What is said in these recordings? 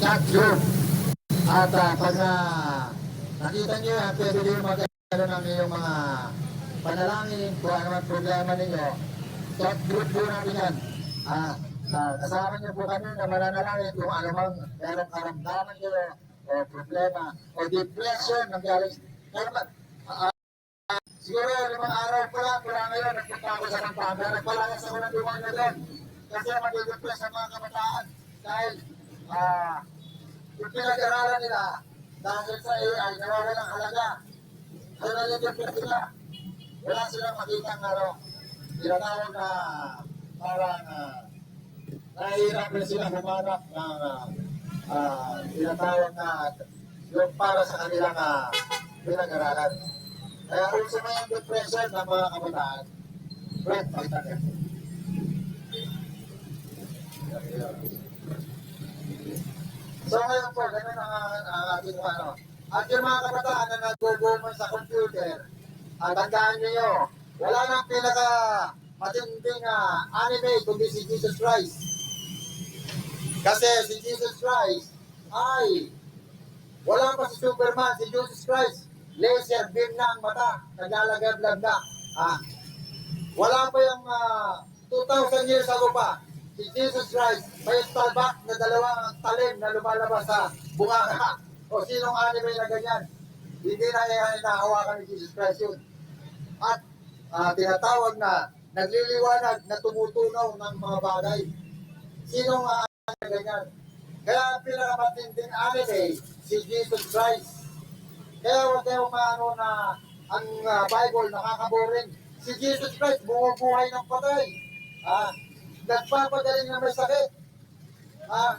chat group. At pag nakita nyo yan, pwede din mag-ano ng iyong mga panalangin, kung ano man problema ninyo. Chat group po natin yan. Kasama nyo po kami na mananalangin kung ano mang merong karamdaman nyo o problema o depression ng galing. Siguro 5 araw pa lang, mula ngayon, nagpunta ako sa Pampanga. Nagpalayas ako ng demonyo doon. Kasi mag-depress ang mga kabataan. Dahil, yung pinag-aralan nila, dahil sa AI, nawawalang halaga. Kaya nalidepress sila. Wala silang makitang tinatawag na parang nahihirap na sila humanap ng tinatawag na yung para sa kanilang pinag-aralan. Kaya kung sa mga depression ng mga kabataan, Brett, pagtagal. So ngayon po, ganun ang ating At yung mga kabataan na nag-go-go sa computer, tandaan nyo, wala nang pinaka matinding anime kundi si Jesus Christ. Kasi si Jesus Christ ay wala pa si Superman, si Jesus Christ. Laser beam na ang mata, naglalagab-lag na. Wala pa yung 2,000 years ago pa. Si Jesus Christ, may stalback na 2 talim na lumalabas sa bunganga. O sinong anime na ganyan? Hindi na inahawakan ni Jesus Christ yun. At tinatawag na nagliliwanag na tumutunaw ng mga bagay. Sinong anime na ganyan? Kaya ang pinakamatinding anime, si Jesus Christ. Kaya huwag kayong maano na ang Bible nakakaboring. Si Jesus Christ, bumubuhay ng patay. Nagpapagaling na may sakit.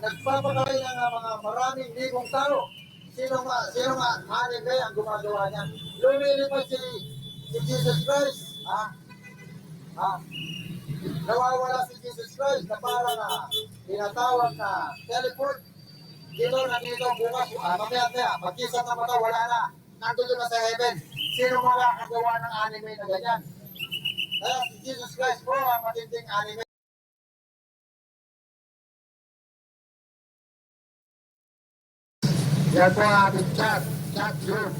Nagpapagaling ng mga maraming libong tao. Sino nga anime ang gumagawa niya? Lumilipad si Jesus Christ. Nawawala si Jesus Christ na parang tinatawag na teleport. Dito, nandito, bukas, mamaya, magkisat na mata, wala na. Nandito na sa heaven. Sino mga kagawa ng anime na ganyan? Kaya si Jesus Christ po ang matinding anime. Yan po ang ating chat group.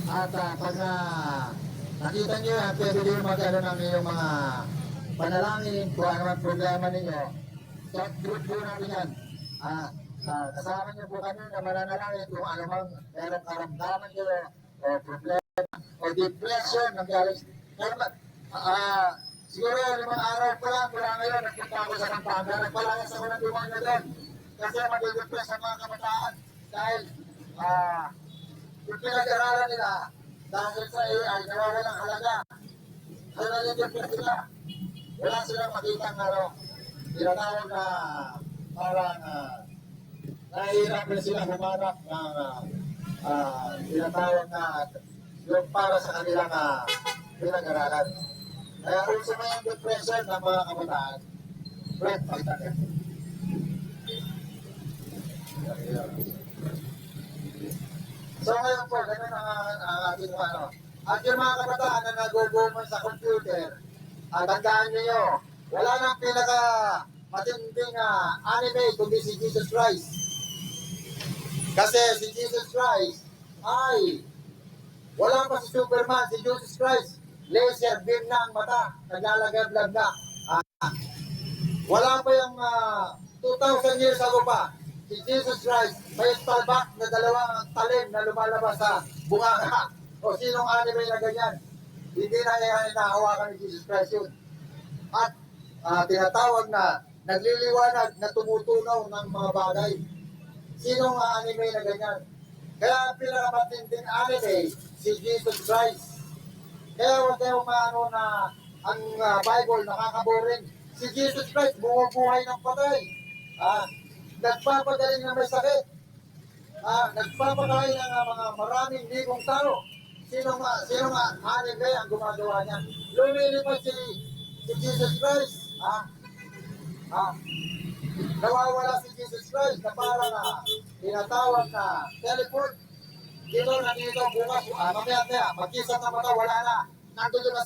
At pag nakita nyo yan, pwede din mag-ano ng iyong mga panalangin, kung ano man problema ninyo. Chat group po natin yan. Kasama niyo po kami na mananalangin kung ano mang merong karamdaman nyo o problema o depression ng galing. Siguro 5 araw pa lang, mula ngayon, nagpunta ako sa Pampanga. Nagpalayas ako ng demonyo doon. Kasi mag-depress ang mga kabataan. Dahil, yung pinag-aralan nila, dahil sa AI, nawawalang halaga. Kaya nalidepress sila. Wala silang makitang tinatawag na parang nahihirap na sila humanap ng tinatawag na yung para sa kanilang pinag-aralan. Kaya kung sa mga depression ng mga kabataan, Brett, pagtagal. So ngayon po, ganun ang ating At yung mga kabataan na nag-go-go sa computer, tandaan nyo, wala nang pinaka matinding anime kundi si Jesus Christ. Kasi si Jesus Christ ay wala pa si Superman, si Jesus Christ. Laser beam na ang mata, naglalagab-lag na. Wala pa yung 2,000 years ago pa. Si Jesus Christ, may stalback na 2 talim na lumalabas sa bunganga. O sinong anime na ganyan? Hindi na inahawakan ni Jesus Christ yun. At tinatawag na nagliliwanag na tumutunaw ng mga bagay. Sinong anime na ganyan? Kaya ang pinakamatinding anime, si Jesus Christ. Kaya huwag kayong maano na ang Bible nakakaboring. Si Jesus Christ, bumubuhay ng patay. Nagpapagaling na may sakit. Nagpapagaling ng mga maraming libong tao. Sino nga anime ang gumagawa niya? Lumilipad si Jesus Christ. Nawawala si Jesus Christ na parang tinatawag na teleport. Dito, nandito, bukas, mamaya, magkisat na mata, wala na. Nandito na sa